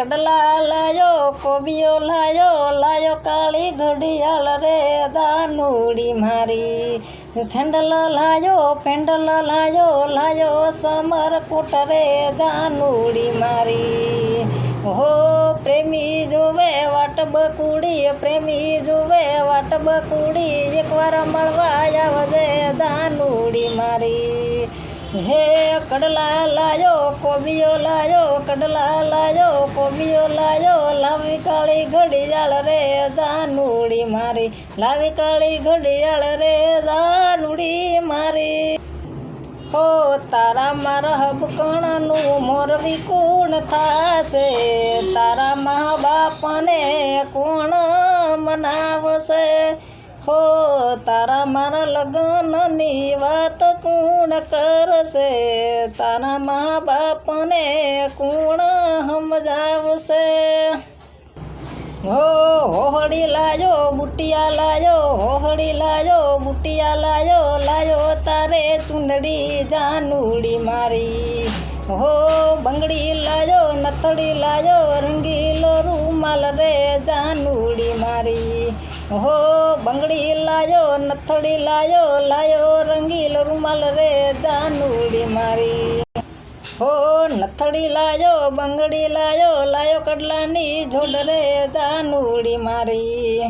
કડલા લાયો કોબીઓ લાયો કાળી ઘડિયાળ રે જાનુડી મારી સેન્ડલ લાયો પેન્ડલ લાયો સમરકોટ રે જાનુડી મારી હો પ્રેમી જોવે વાટ બકુડી પ્રેમી જોવે વાટ બકુડી એકવાર મળવા આવજે જાનુડી મારી હે કડલા લાયો કોબીઓ લાયો કડલા લાયો કોબીઓ લાયો લાવી કાળી ઘડિયાળ રે જાનુડી મારી લાવી કાળી ઘડિયાળ રે જાનુડી મારી હો તારા મારા હબકણનું મોરવી કોણ થાશે તારા મા બાપને કોણ મનાવશે હો તારા મારા લગ્નની વાત કોણ કરશે તારા મા બાપને કોણ સમજાવશે હો હોહળી લાયો બુટિયા લાયો હોહળી લાયો બુટિયા લાયો તારે ચુંદડી જાનુડી મારી હો બંગડી લાયો નથડી લાયો રંગીલો રૂમાલ રે જાનુડી મારી હો બંગડી લાયો નથડી લાયો રંગીલો રૂમાલ રે જાનુડી મારી હો નથડી લાયો બંગડી લાયો કડલાની જોડ રે જાનુડી મારી